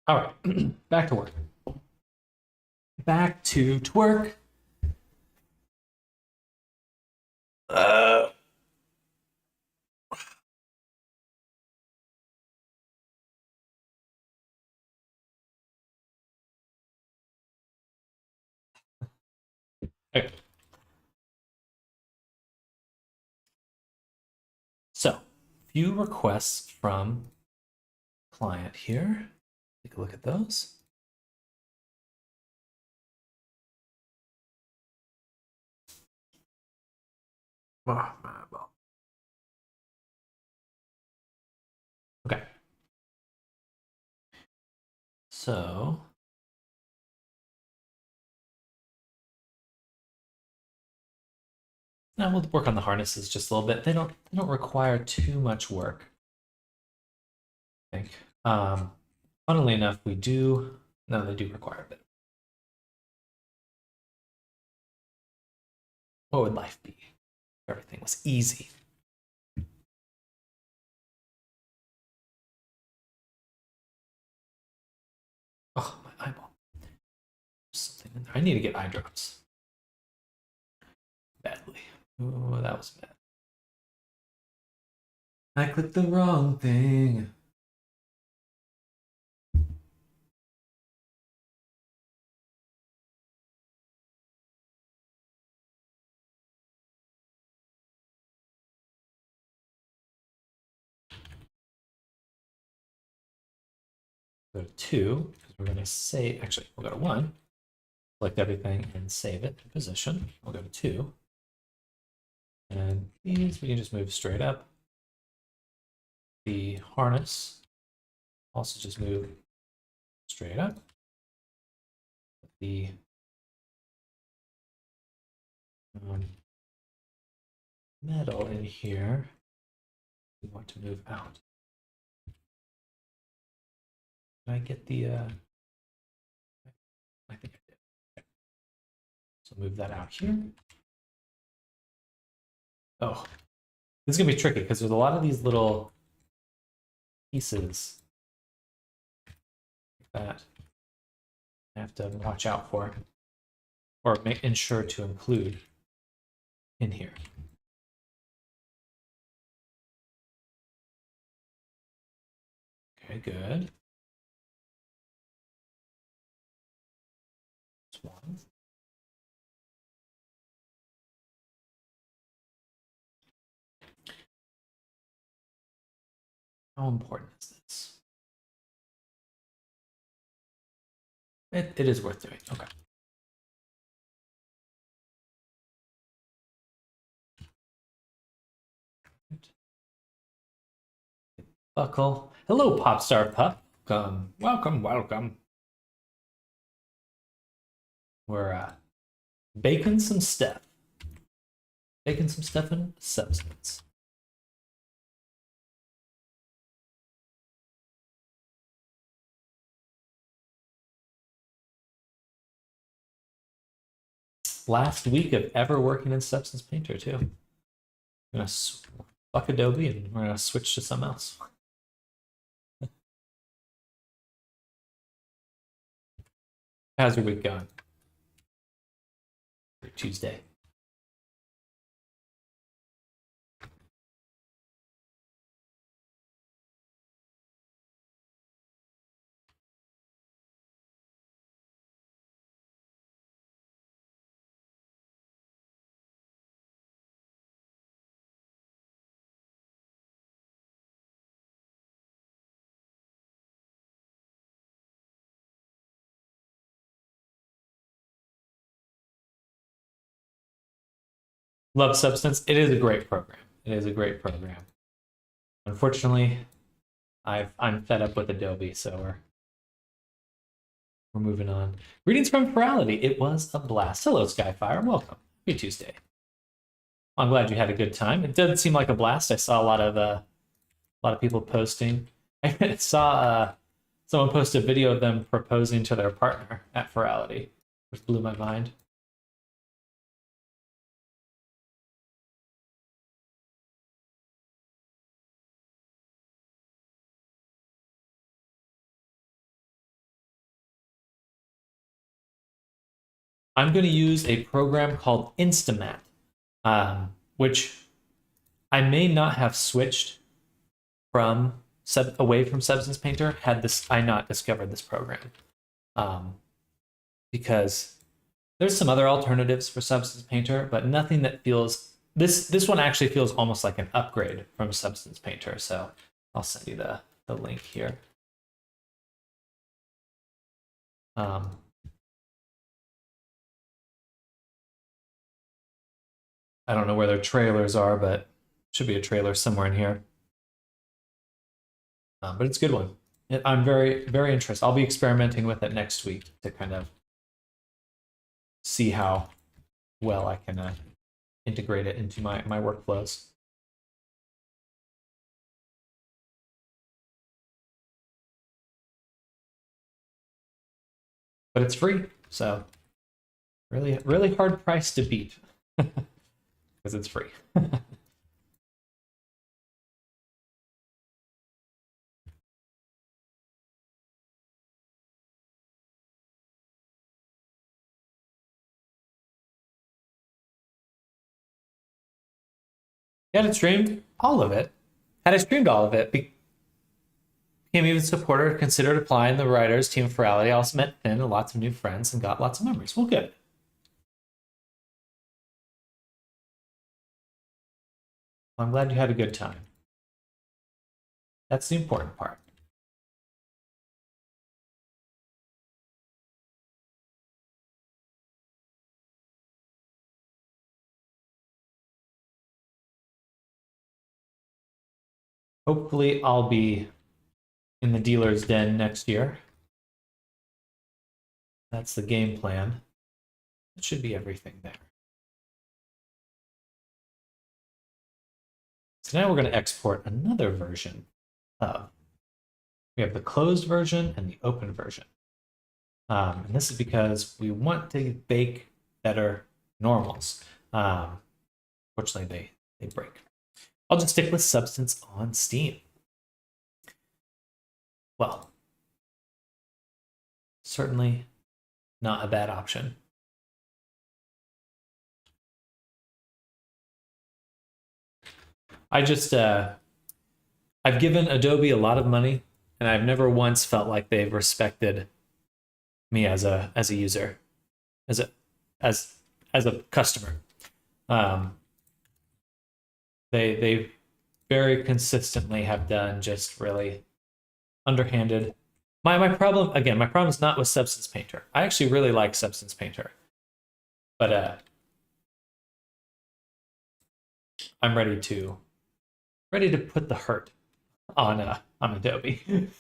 All right, back to work. Back to twerk. Uh, okay. So, few requests from client here. Take a look at those. Okay. So, now we'll work on the harnesses just a little bit. They don't require too much work, I think. Funnily enough, we do. No, they do require a bit. What would life be if everything was easy? Oh, my eyeball. There's something in there. I need to get eye drops badly. Oh, that was bad. I clicked the wrong thing. Go to 2, because we're going to save. Actually, we'll go to 1, select everything, and save it in position. We'll go to 2. And these we can just move straight up. The harness also just move straight up. The metal in here, we want to move out. Can I get the, I think I did. Okay. So move that out here. Oh, this is gonna be tricky because there's a lot of these little pieces that I have to watch out for or make ensure to include in here. Okay, good. That's one. How important is this? It is worth doing. Okay. Buckle. Hello, Popstar Pup. Welcome, welcome. We're baking some stuff. Baking some stuff in substance. Last week of ever working in Substance Painter too. I'm gonna fuck Adobe and we're gonna switch to something else. How's your week going? Tuesday. Love Substance. It is a great program. It is a great program. Unfortunately, I'm fed up with Adobe, so we're moving on. Greetings from Ferality. It was a blast. Hello, Skyfire. Welcome. Happy Tuesday. I'm glad you had a good time. It did seem like a blast. I saw a lot of people posting. I saw someone post a video of them proposing to their partner at Ferality, which blew my mind. I'm going to use a program called Instamat, which I may not have switched from away from Substance Painter had I not discovered this program, because there's some other alternatives for Substance Painter, but nothing that feels this one actually feels almost like an upgrade from Substance Painter. So I'll send you the link here. I don't know where their trailers are, but should be a trailer somewhere in here. But it's a good one. I'm very, very interested. I'll be experimenting with it next week to kind of see how well I can integrate it into my workflows. But it's free, so really, really hard price to beat because it's free. Had it streamed all of it. Had I streamed all of it, became even supporter, considered applying the writers team Ferality. I also met Finn and lots of new friends and got lots of memories. Well, good. I'm glad you had a good time. That's the important part. Hopefully, I'll be in the dealer's den next year. That's the game plan. That should be everything there. So now we're going to export another version of. We have the closed version and the open version. And this is because we want to bake better normals. Fortunately, they break. I'll just stick with Substance on Steam. Well, certainly not a bad option. I just, I've given Adobe a lot of money, and I've never once felt like they've respected me as a user, as a customer. They very consistently have done just really underhanded. My problem, again, my problem is not with Substance Painter. I actually really like Substance Painter, but I'm ready to put the hurt on Adobe.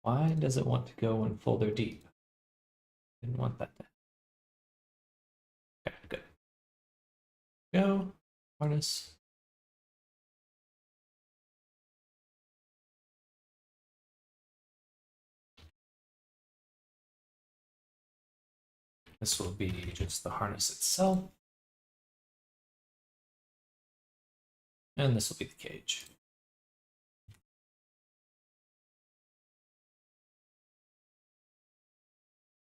Why does it want to go in folder deep? Didn't want that. Okay, good. Go, harness. This will be just the harness itself. And this will be the cage.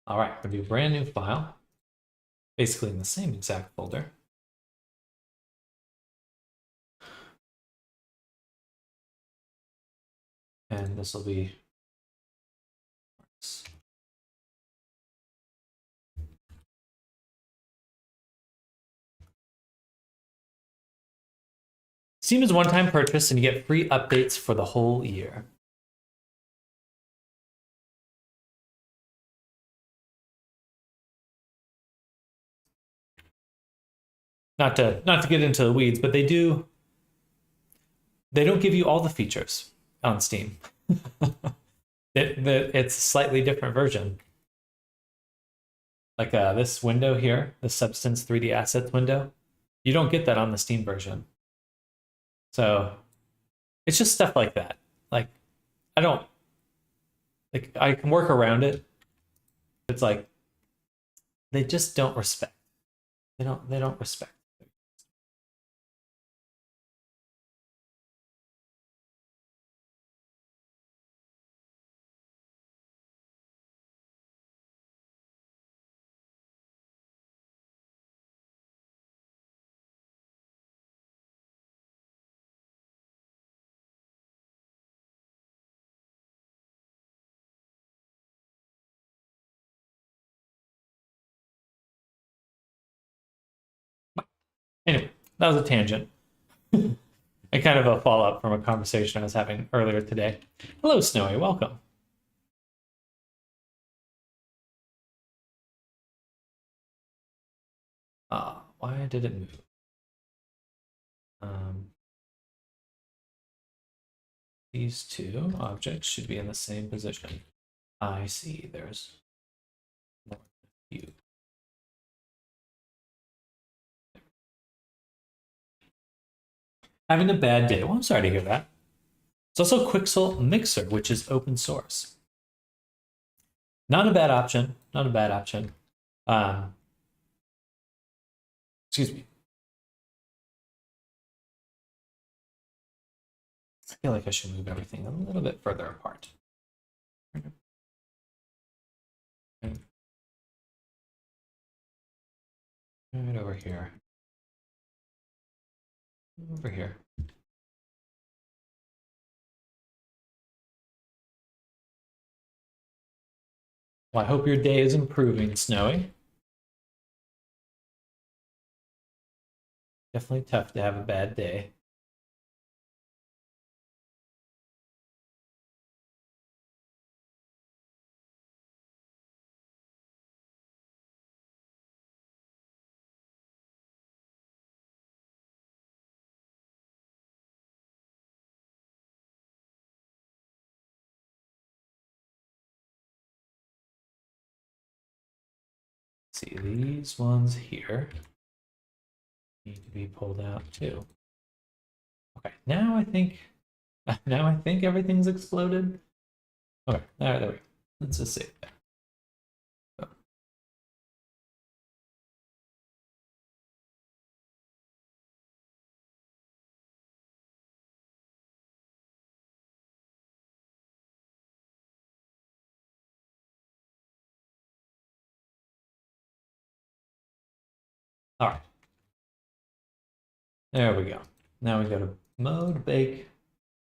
All right, we'll do a brand new file, basically in the same exact folder. And this will be Steam is a one-time purchase, and you get free updates for the whole year. Not to get into the weeds, but they don't give you all the features on Steam. It's a slightly different version. Like this window here, the Substance 3D Assets window, you don't get that on the Steam version. So it's just stuff like that. Like I can work around it. It's like they just don't respect. They don't respect. Anyway, that was a tangent. And kind of a follow-up from a conversation I was having earlier today. Hello, Snowy. Welcome. Why did it move? These two objects should be in the same position. I see. There's more than a few. Having a bad day. Well, I'm sorry to hear that. It's also Quixel Mixer, which is open source. Not a bad option. Not a bad option. Excuse me. I feel like I should move everything a little bit further apart. Right over here. Over here. Well, I hope your day is improving, Snowy. Definitely tough to have a bad day. See, these ones here need to be pulled out too. Okay, now I think everything's exploded. Okay, there we go. Let's just save that. Oh. All right. There we go. Now we go to mode, bake,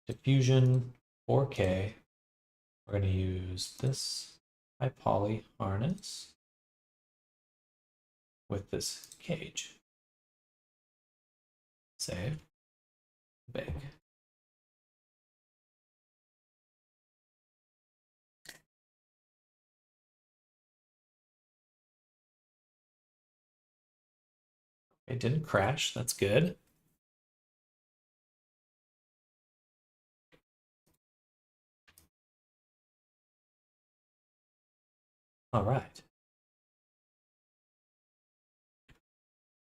diffusion, 4K. We're going to use this high poly harness with this cage. Save, bake. It didn't crash. That's good. All right.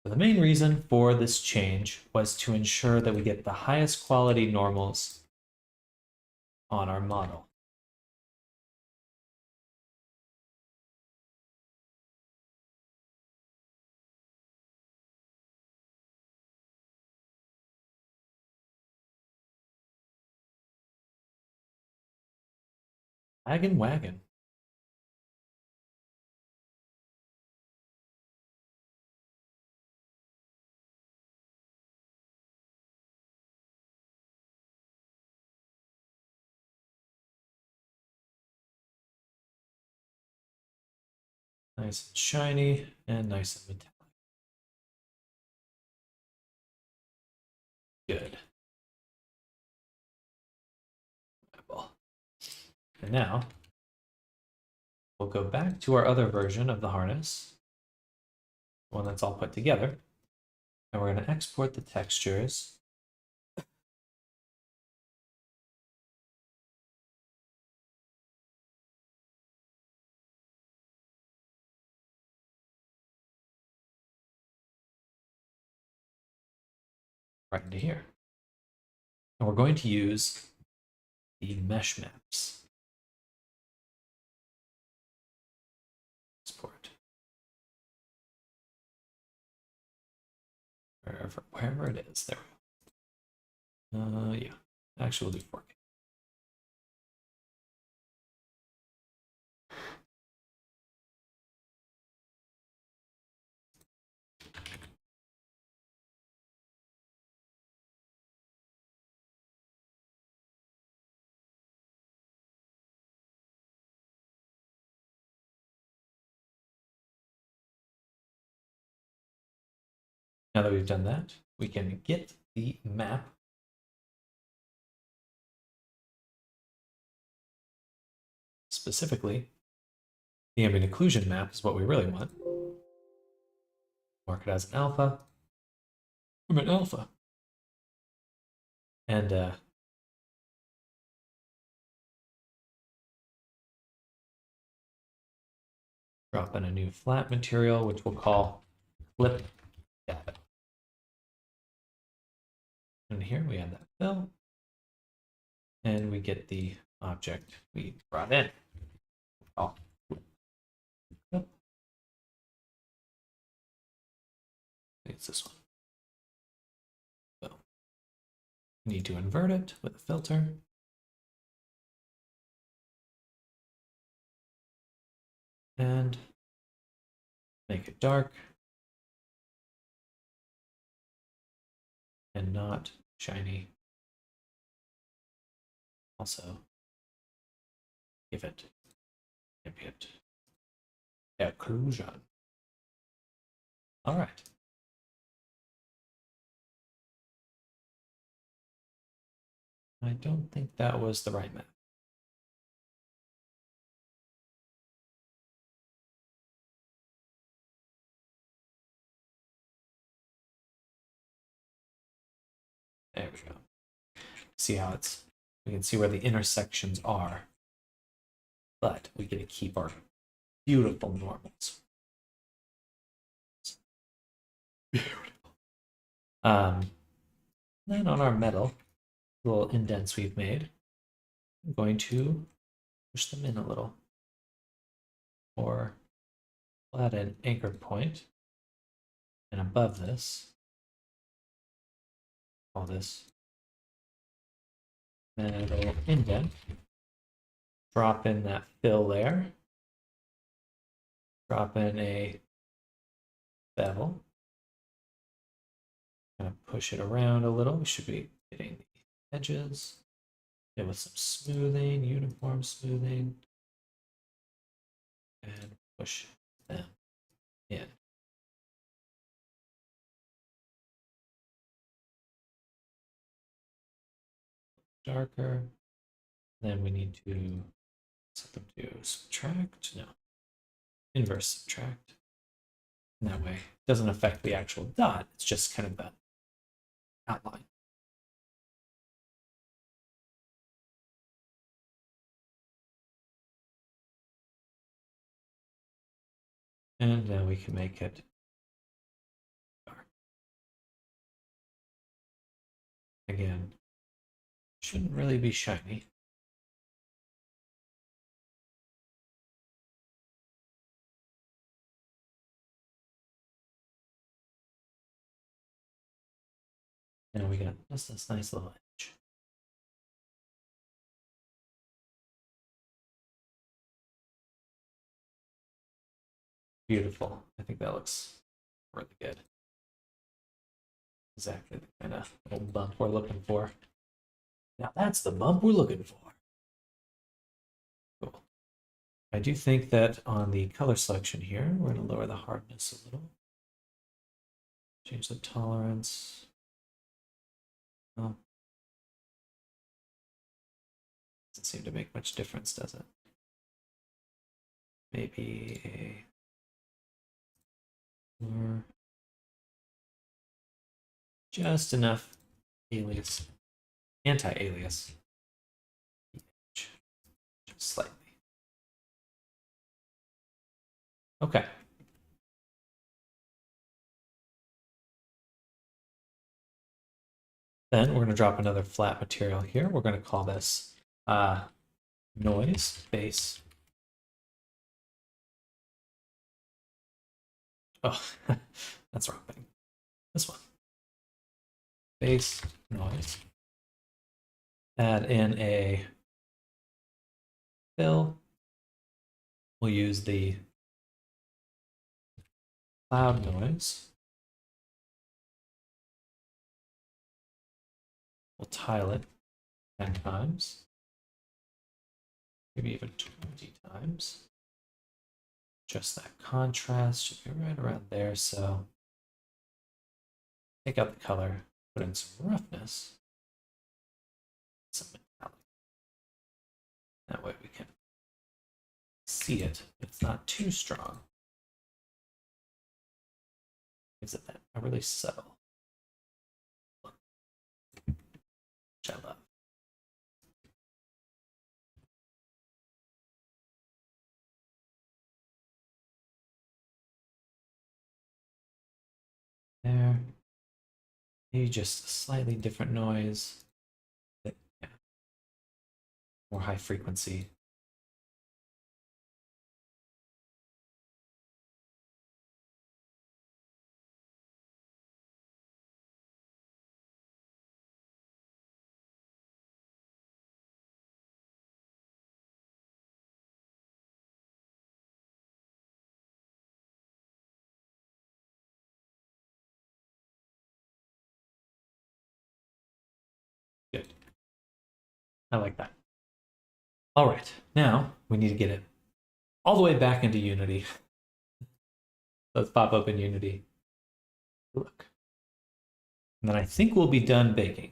The main reason for this change was to ensure that we get the highest quality normals on our model. Wagon wagon. Nice and shiny and nice and metallic. Good. And now we'll go back to our other version of the harness, one that's all put together, and we're going to export the textures. Right into here. And we're going to use the mesh maps. Export. wherever it is. There we go. Yeah. Actually, we'll do 4K. Now that we've done that, we can get the map. Specifically, the ambient occlusion map is what we really want. Mark it as an alpha. I'm an alpha. And drop in a new flat material, which we'll call flip data. And here we have that fill. And we get the object we brought in. Oh. It's this one. So we need to invert it with a filter. And make it dark. And not shiny. Also, give it ambient occlusion. All right. I don't think that was the right map. There we go. See how we can see where the intersections are, but we get to keep our beautiful normals. Beautiful. Then on our metal, little indents we've made, I'm going to push them in a little, or add an anchor point, and above this, call this metal indent. Drop in that fill layer. Drop in a bevel. Kind of push it around a little. We should be getting the edges. And with some smoothing, uniform smoothing. And push them in. Darker. Then we need to set them to subtract. No. Inverse subtract. And that way it doesn't affect the actual dot. It's just kind of the outline. And now we can make it dark. Again, shouldn't really be shiny. And we got just this nice little edge. Beautiful. I think that looks really good. Exactly the kind of little bump we're looking for. Now that's the bump we're looking for. Cool. I do think that on the color selection here, we're going to lower the hardness a little. Change the tolerance. Oh. Doesn't seem to make much difference, does it? Maybe a more, just enough alias, anti-alias, just slightly. Okay. Then we're going to drop another flat material here. We're going to call this noise base. Oh, that's the wrong thing. This one. bass noise. Add in a fill. We'll use the cloud noise. We'll tile it 10 times, maybe even 20 times. Just that contrast should be right around there. So take out the color, put in some roughness, some metallic. That way we can see it. It's not too strong. Gives it that a really subtle look, which I love. There. Maybe just a slightly different noise. Yeah. More high frequency. Good. I like that. All right, now we need to get it all the way back into Unity. Let's pop open Unity. Look. And then I think we'll be done baking.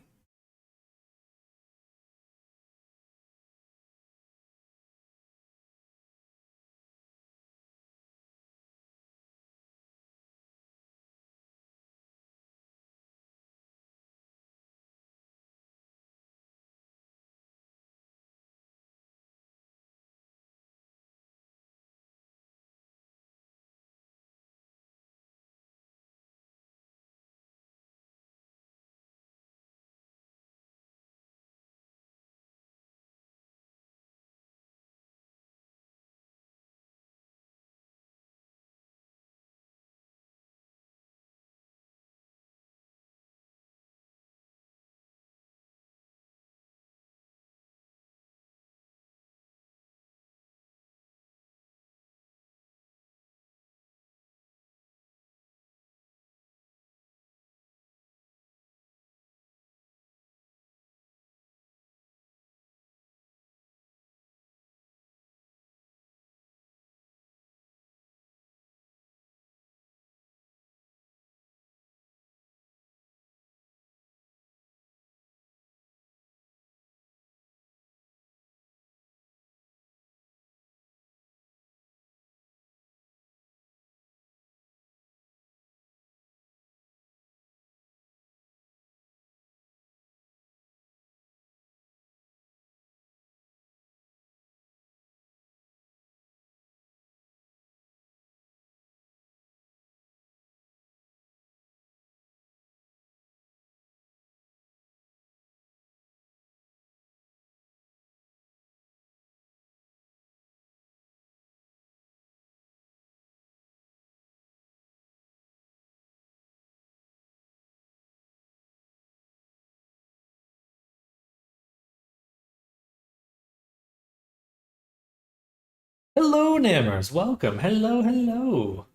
Hello, Nammers. Welcome. Hello, hello.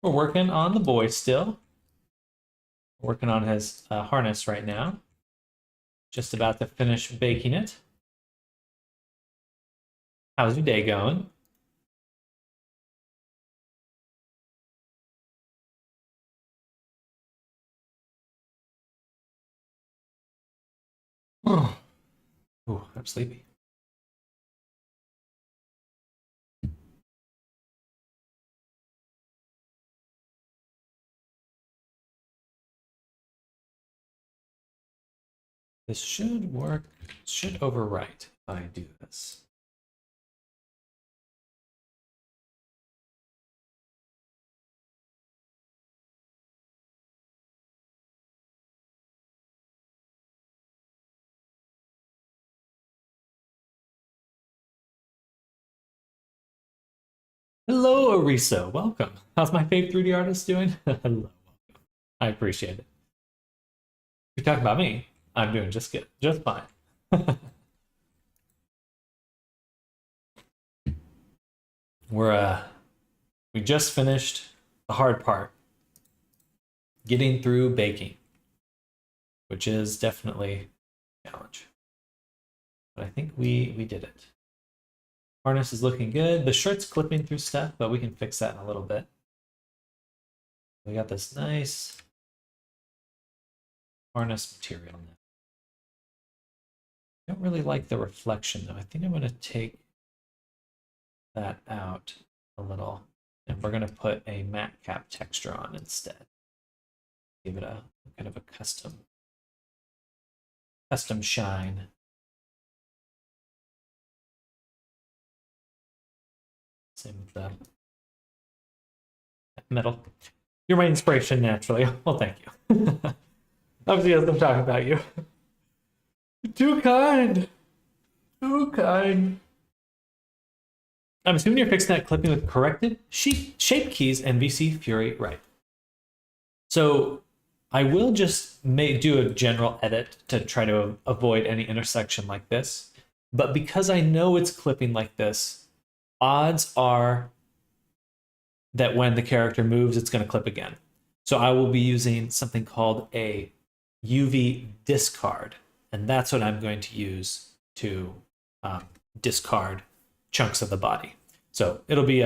We're working on the boy still. Working on his harness right now. Just about to finish baking it. How's your day going? Oh, I'm sleepy. This should work. It should overwrite if I do this. Hello, Ariso. Welcome. How's my fave 3D artist doing? Hello. I appreciate it. you talk about me, I'm doing just good, just fine. We just finished the hard part, getting through baking, which is definitely a challenge. But I think we did it. Harness is looking good. The shirt's clipping through stuff, but we can fix that in a little bit. We got this nice harness material now. I don't really like the reflection though. I think I'm going to take that out a little, and we're going to put a matte cap texture on instead. Give it a kind of a custom shine. Same with the metal. You're my inspiration naturally. Well, thank you. Obviously, as I'm talking about you. Too kind. Too kind. I'm assuming you're fixing that clipping with corrected shape keys and VC Fury, right? So I will just do a general edit to try to avoid any intersection like this. But because I know it's clipping like this, odds are that when the character moves, it's going to clip again. So I will be using something called a UV discard. And that's what I'm going to use to discard chunks of the body. So it'll be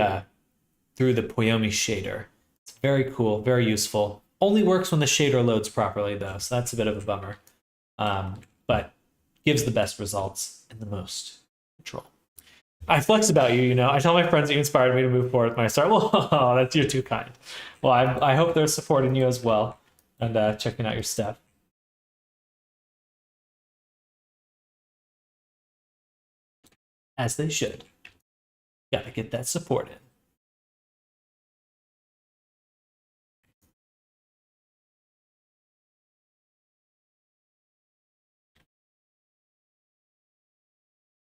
through the Poyomi shader. It's very cool, very useful. Only works when the shader loads properly though, so that's a bit of a bummer. But gives the best results and the most control. I flex about you, you know. I tell my friends you inspired me to move forward when I start. Well, you're too kind. Well, I hope they're supporting you as well and checking out your stuff. As they should. Gotta get that support in.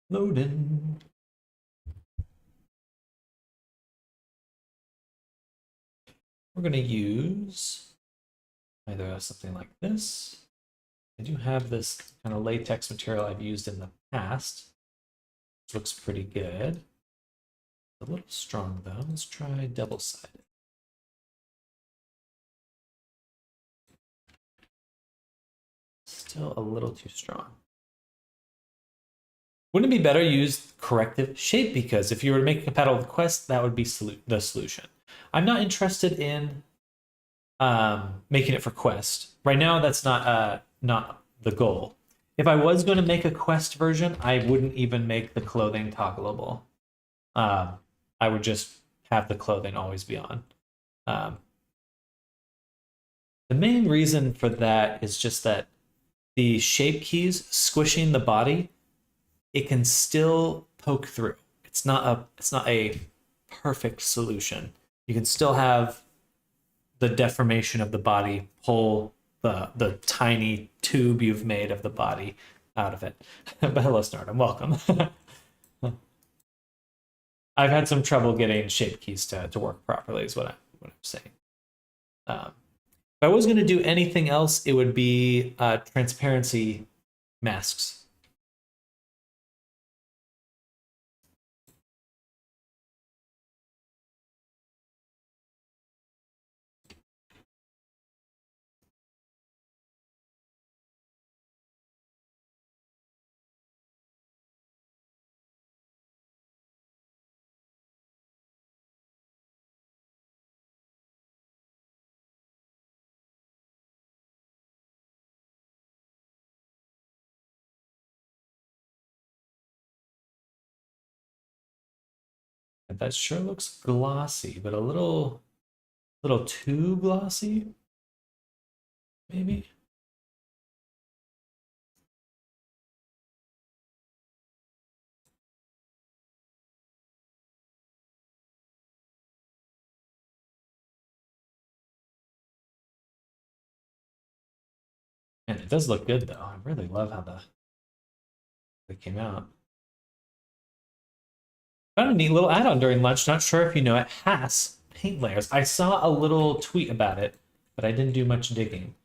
Loading. We're going to use either something like this. I do have this kind of latex material I've used in the past. It looks pretty good. A little strong though. Let's try double-sided. Still a little too strong. Wouldn't it be better to use corrective shape? Because if you were to make it compatible with Quest, that would be the solution. I'm not interested in making it for Quest. Right now, that's not the goal. If I was going to make a Quest version, I wouldn't even make the clothing toggleable. I would just have the clothing always be on. The main reason for that is just that the shape keys squishing the body, it can still poke through. It's not a perfect solution. You can still have the deformation of the body pull the tiny tube you've made of the body out of it. But hello, Snardom, welcome. I've had some trouble getting shape keys to work properly is what I'm saying. If I was going to do anything else, it would be transparency masks. That sure looks glossy, but a little too glossy, maybe. And it does look good though. I really love how they came out. Found a neat little add-on during lunch. Not sure if you know it. Haas paint layers. I saw a little tweet about it, but I didn't do much digging.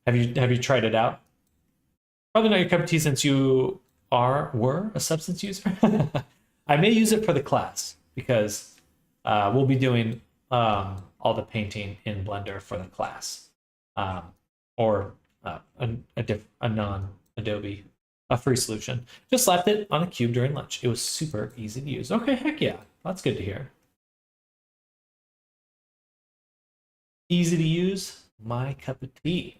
Have you tried it out? Probably not your cup of tea since you were a Substance user. I may use it for the class because we'll be doing all the painting in Blender for the class, or a non Adobe a free solution. Just slapped it on a cube during lunch. It was super easy to use. Okay, heck yeah, that's good to hear. Easy to use, my cup of tea.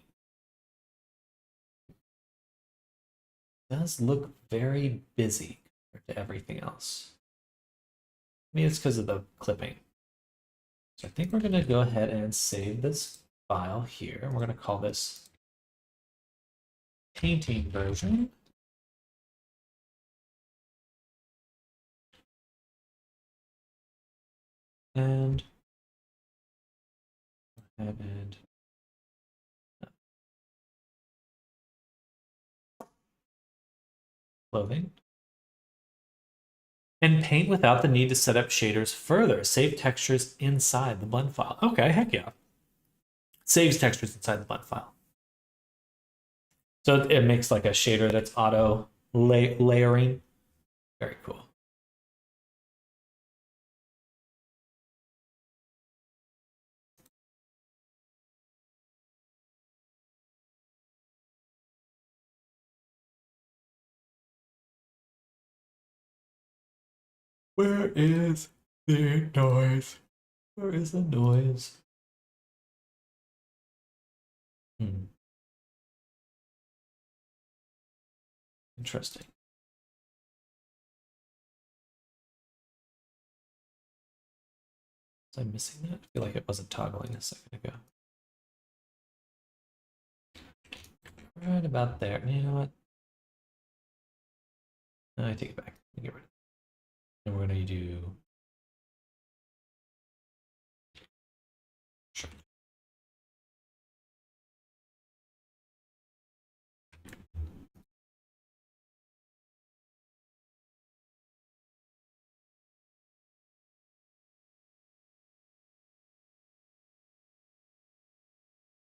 Does look very busy compared to everything else. Maybe it's because of the clipping. So I think we're going to go ahead and save this file here. We're going to call this painting version. And go ahead and clothing. And paint without the need to set up shaders further. Save textures inside the blend file. Okay, heck yeah. Saves textures inside the blend file. So it makes like a shader that's auto layering. Very cool. Where is the noise? Where is the noise? Interesting. Was I missing that? I feel like it wasn't toggling a second ago. Right about there. You know what? No, I take it back. Get rid of it. And we're going to do... Sure.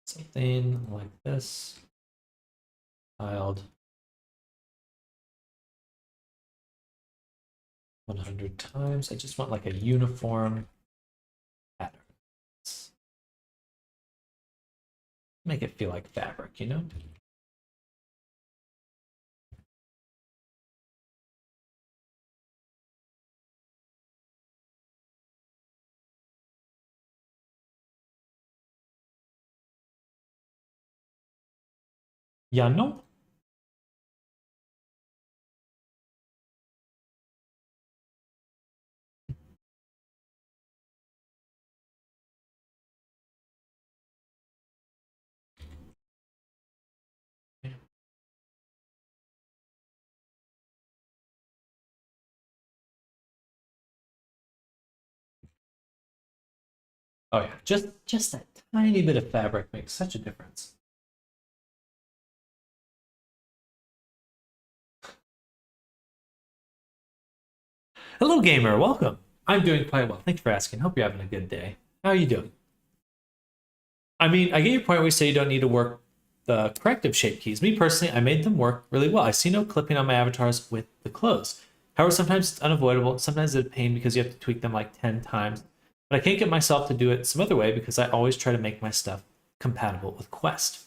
Something like this. Tiled 100 times. I just want like a uniform pattern. Make it feel like fabric, you know? Yeah, no? Oh yeah, just that tiny bit of fabric makes such a difference. Hello, gamer. Welcome. I'm doing quite well. Thanks for asking. Hope you're having a good day. How are you doing? I mean, I get your point where you say you don't need to work the corrective shape keys. Me personally, I made them work really well. I see no clipping on my avatars with the clothes. However, sometimes it's unavoidable. Sometimes it's a pain because you have to tweak them like 10 times. But I can't get myself to do it some other way because I always try to make my stuff compatible with Quest.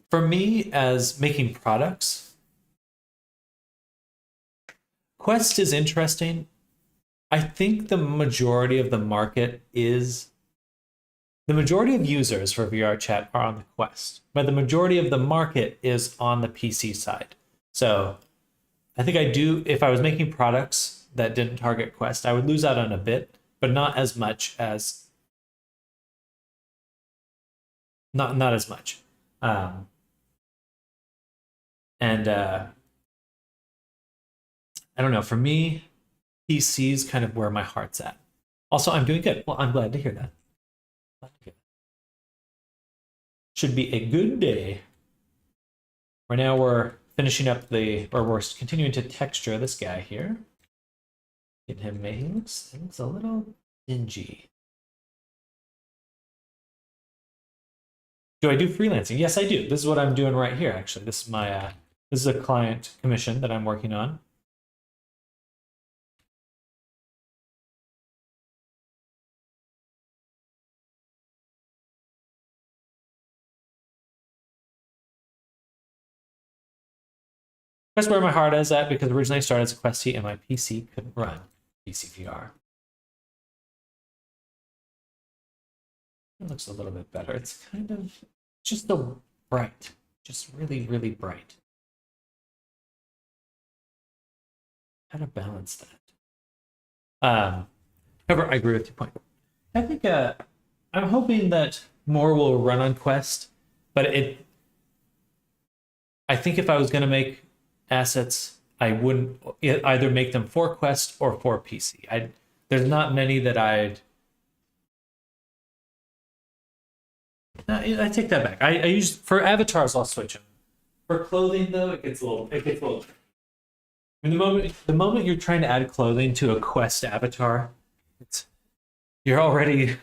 For me, as making products, Quest is interesting. I think the majority of the market is the majority of users for VR chat are on the Quest, but the majority of the market is on the PC side. So I think I do, if I was making products that didn't target Quest, I would lose out on a bit, but not as much as, not as much. And I don't know, for me, PC is kind of where my heart's at. Also, I'm doing good. Well, I'm glad to hear that. Should be a good day. Right now we're finishing up we're continuing to texture this guy here. Get him made. He looks a little dingy. Do I do freelancing? Yes, I do. This is what I'm doing right here. Actually, this is my this is a client commission that I'm working on. That's where my heart is at because originally I started as a Quest T and my PC couldn't run PCVR. It looks a little bit better. It's kind of just the bright, just really, really bright. How to balance that? However, I agree with your point. I think I'm hoping that more will run on Quest, but I think if I was going to make assets, I wouldn't either make them for Quest or for PC. There's not many that I'd. I take that back. I use for avatars. I'll switch them. For clothing, though, it gets a little. I mean, the moment you're trying to add clothing to a Quest avatar, it's you're already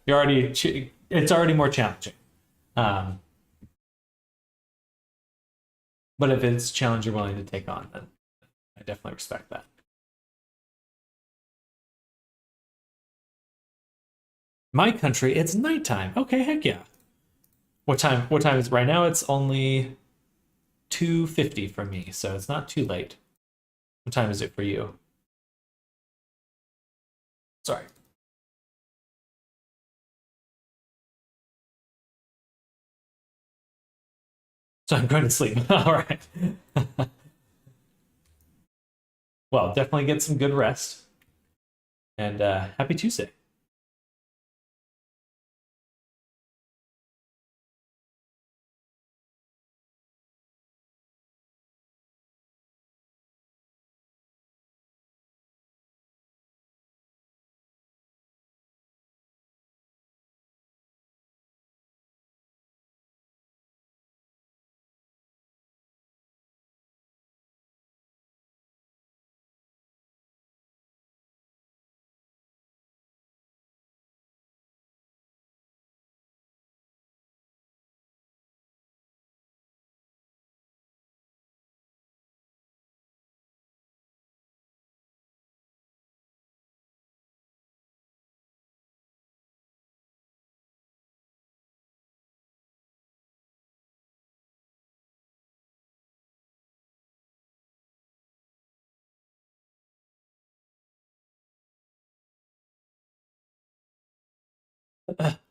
it's already more challenging. Um, but if it's a challenge you're willing to take on, then I definitely respect that. My country, it's nighttime. Okay, heck yeah. What time is it right now? It's only 2:50 for me, so it's not too late. What time is it for you? Sorry. So I'm going to sleep. All right. Well, definitely get some good rest and happy Tuesday.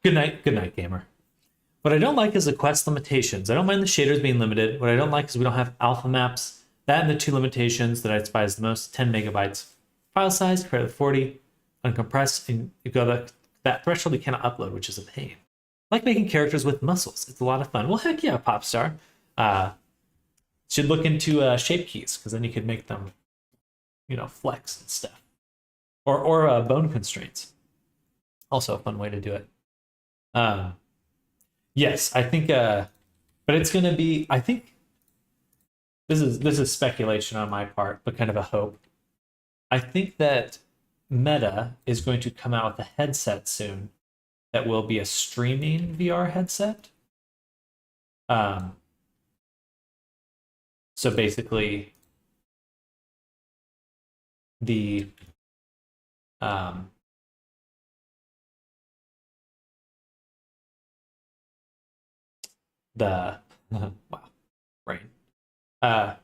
Good night. Good night, gamer. What I don't like is the quest limitations. I don't mind the shaders being limited. What I don't like is we don't have alpha maps. That and the two limitations that I despise the most: 10 megabytes file size compared to 40, uncompressed, and you go that threshold you cannot upload, which is a pain. I like making characters with muscles. It's a lot of fun. Well, heck yeah, Popstar. Uh, should look into shape keys because then you could make them, flex and stuff. Or bone constraints. Also a fun way to do it. Um, yes, I think, but it's going to be. I think this is speculation on my part, but kind of a hope. I think that Meta is going to come out with a headset soon that will be a streaming VR headset. Um, so basically, the um, the wow, brain. Uh,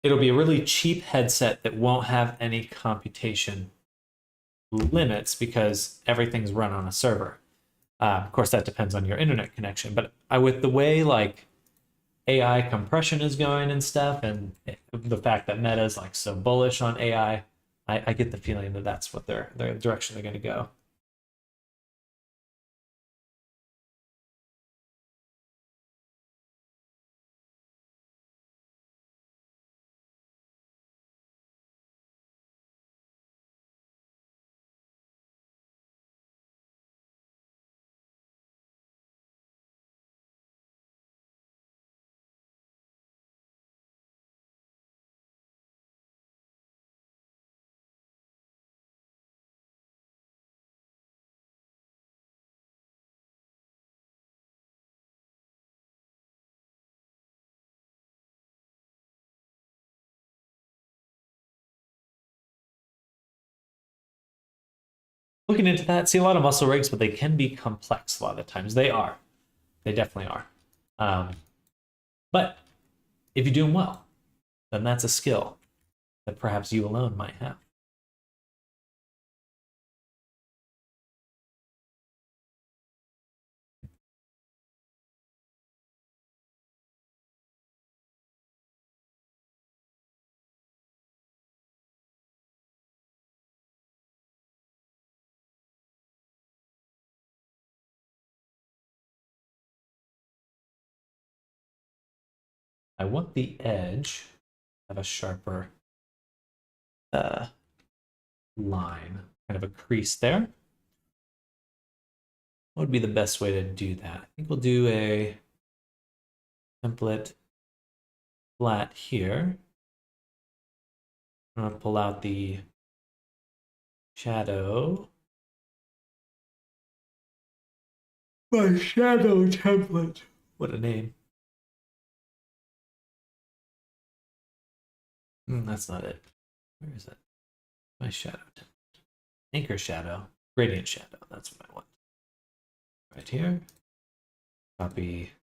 it'll be a really cheap headset that won't have any computation limits because everything's run on a server. Of course, that depends on your internet connection. But with the way like AI compression is going and stuff, and the fact that Meta is like so bullish on AI, I get the feeling that that's what their direction they're going to go. looking into that. See a lot of muscle rigs, but they can be complex a lot of the times. They are. They definitely are. But if you do them well, then that's a skill that perhaps you alone might have. I want the edge of a sharper line, kind of a crease there. What would be the best way to do that? I think we'll do a template flat here. I'm going to pull out the shadow. My shadow template. What a name. That's not it. Where is it? My shadow template. Anchor shadow. Gradient shadow. That's what I want. Right here. Copy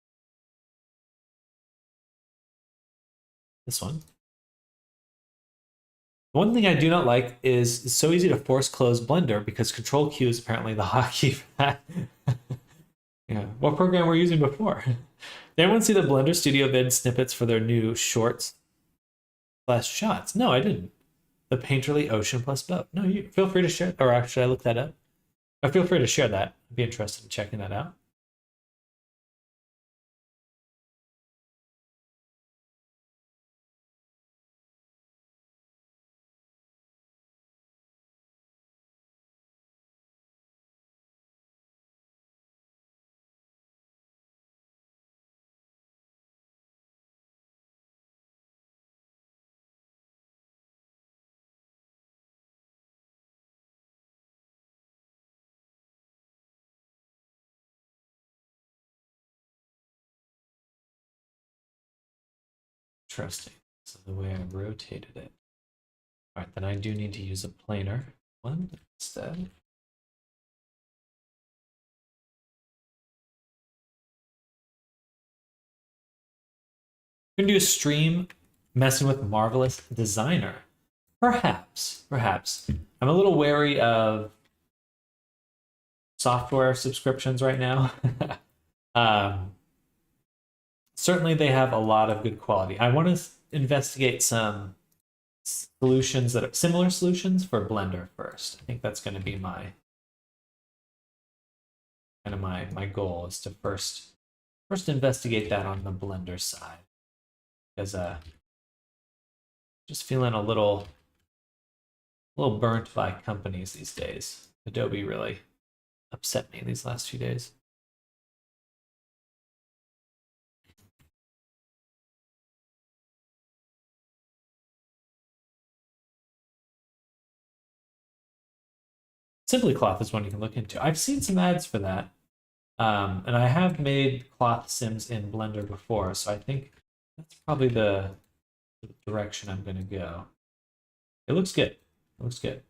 this one. One thing I do not like is it's so easy to force close Blender because Control Q is apparently the hotkey for that. Yeah, what program were you using before? Did anyone see the Blender Studio Vid snippets for their new shorts / shots? No, I didn't. The Painterly Ocean plus boat. No, you feel free to share, or should I look that up? Or feel free to share that. I'd be interested in checking that out. Interesting. So the way I rotated it. All right, then I do need to use a planar one instead. I'm gonna do a stream messing with Marvelous Designer. Perhaps. I'm a little wary of software subscriptions right now. Certainly they have a lot of good quality. I want to investigate some solutions that are similar solutions for Blender first. I think that's going to be my kind of my goal is to first investigate that on the Blender side. Because just feeling a little burnt by companies these days. Adobe really upset me these last few days. SimplyCloth is one you can look into. I've seen some ads for that. And I have made cloth sims in Blender before, so I think that's probably the direction I'm going to go. It looks good. It looks good.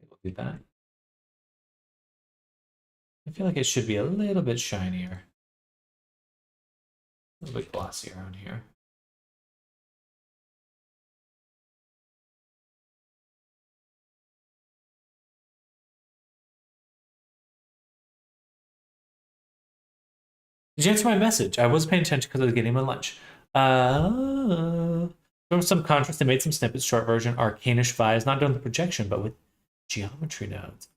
We'll do that. I feel like it should be a little bit shinier. A little bit glossier on here. Did you answer my message? I was paying attention because I was getting my lunch. From some contrast, they made some snippets, short version, Arcanish vibes, not doing the projection, but with geometry nodes.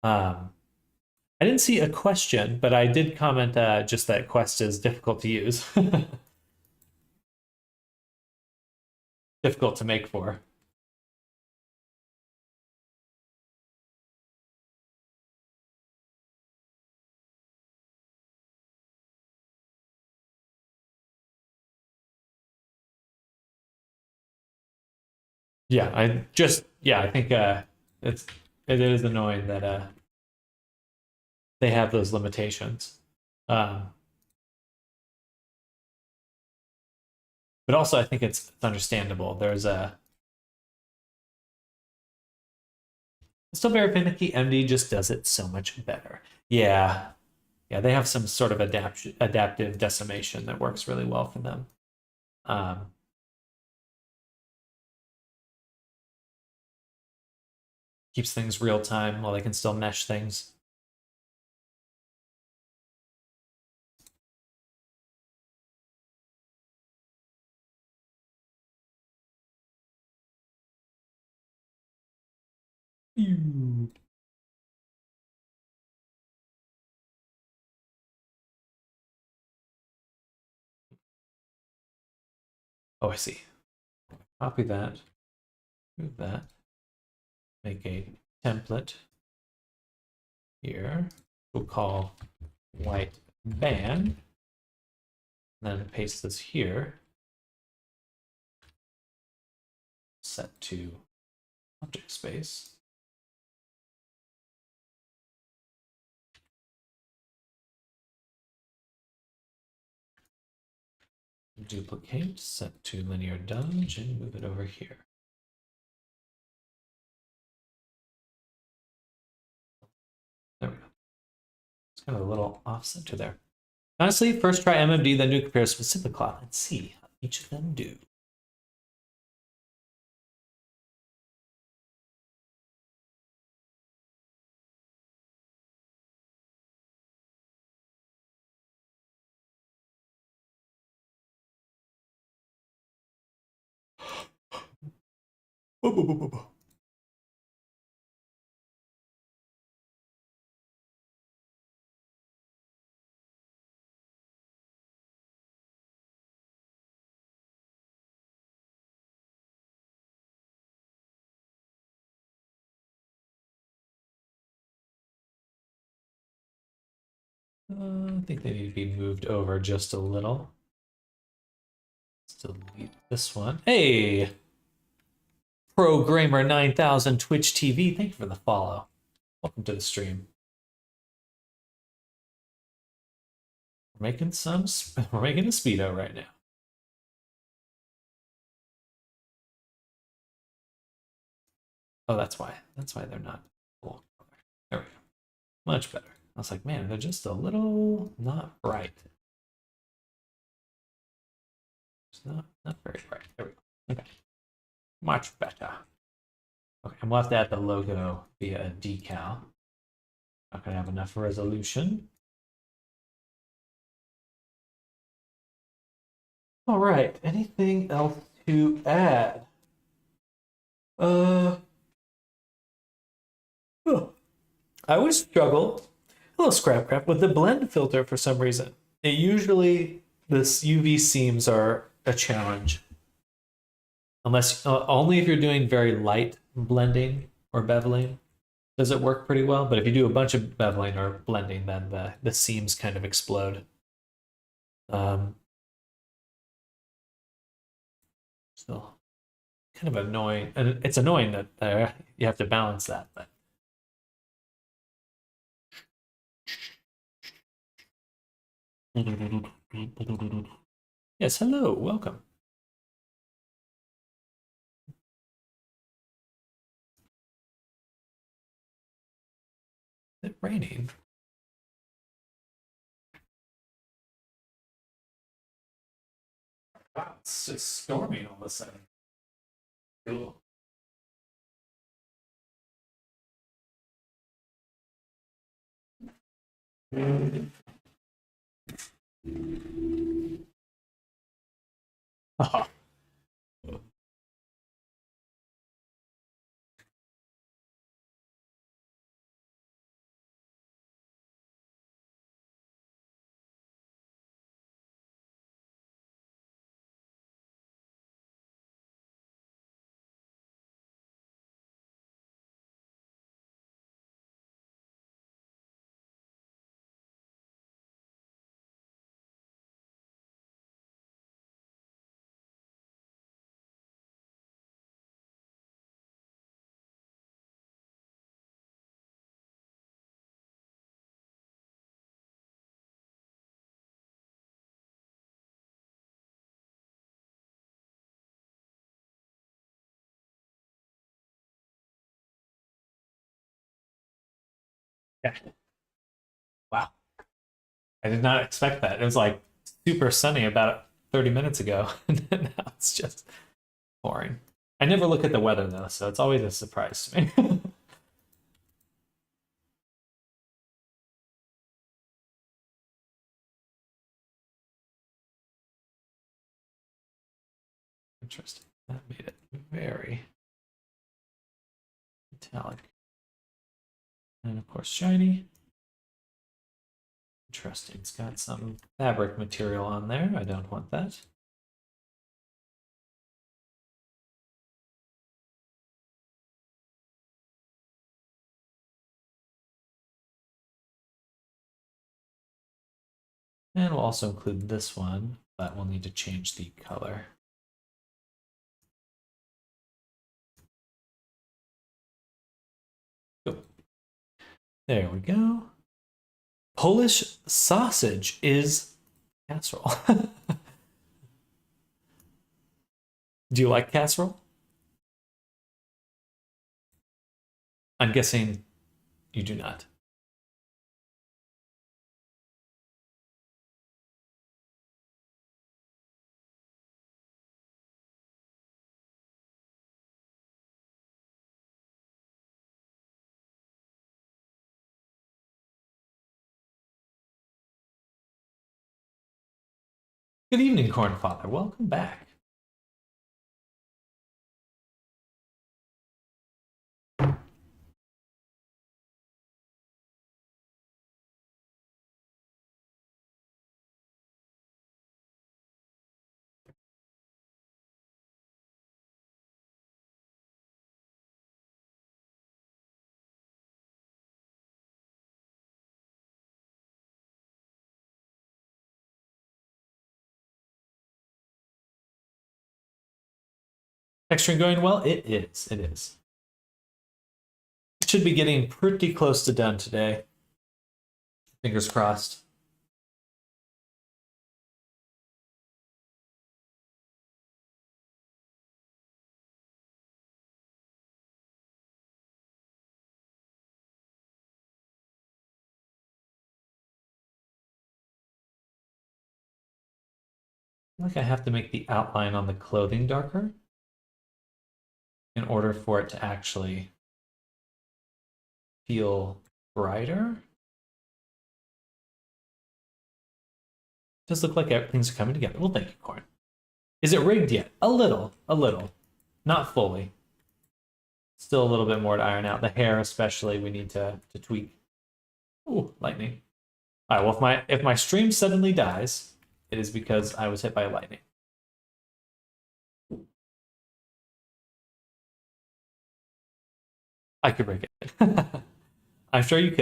I didn't see a question, but I did comment just that Quest is difficult to use. Difficult to make for. Yeah, I think it is annoying that they have those limitations. Um, but also I think it's understandable. There's a still very finicky. MD just does it so much better. Yeah. Yeah, they have some sort of adaptive decimation that works really well for them. Um, keeps things real time while they can still mesh things. Oh, I see. Copy that. Move that. Make a template here. We'll call white band. Then paste this here. Set to object space. Duplicate, set to linear dodge, and move it over here. There we go. It's kind of a little off center there. Honestly, first try MMD, then do a comparison with SimplyCloth and see how each of them do. I think they need to be moved over just a little. Let's delete this one. Hey! Programmer 9000 Twitch TV, thank you for the follow. Welcome to the stream. We're making a speedo right now. Oh, that's why. That's why they're not full color. There we go. Much better. I was like, man, they're just a little not bright. It's not very bright. There we go. Okay. Much better. Okay, I'm gonna have to add the logo via a decal. Not gonna have enough resolution. All right. Anything else to add? Uh, oh, I always struggle. Hello, Scrapcraft, with the blend filter for some reason. Usually, this UV seams are a challenge. Unless only if you're doing very light blending or beveling does it work pretty well. But if you do a bunch of beveling or blending, then the seams kind of explode. Still kind of annoying, and it's annoying that you have to balance that. But yes, hello, welcome. Is it raining? Wow, it's just storming all of a sudden. Cool. Oh, Yeah. Wow. I did not expect that. It was like super sunny about 30 minutes ago, and now it's just pouring. I never look at the weather though, so it's always a surprise to me. Interesting. That made it very metallic. And of course, shiny. Interesting. It's got some fabric material on there. I don't want that. And we'll also include this one, but we'll need to change the color. Go. There we go. Polish sausage is casserole. Do you like casserole? I'm guessing you do not. Good evening, Cornfather. Welcome back. Texturing going well? It is. It is. Should be getting pretty close to done today. Fingers crossed. I think I have to make the outline on the clothing darker in order for it to actually feel brighter. Does look like everything's coming together. Well, thank you, Corn. Is it rigged yet? A little, not fully. Still a little bit more to iron out. The hair, especially, we need to tweak. Ooh, lightning. All right. Well, if my stream suddenly dies, it is because I was hit by lightning. I could break it. I'm sure you could.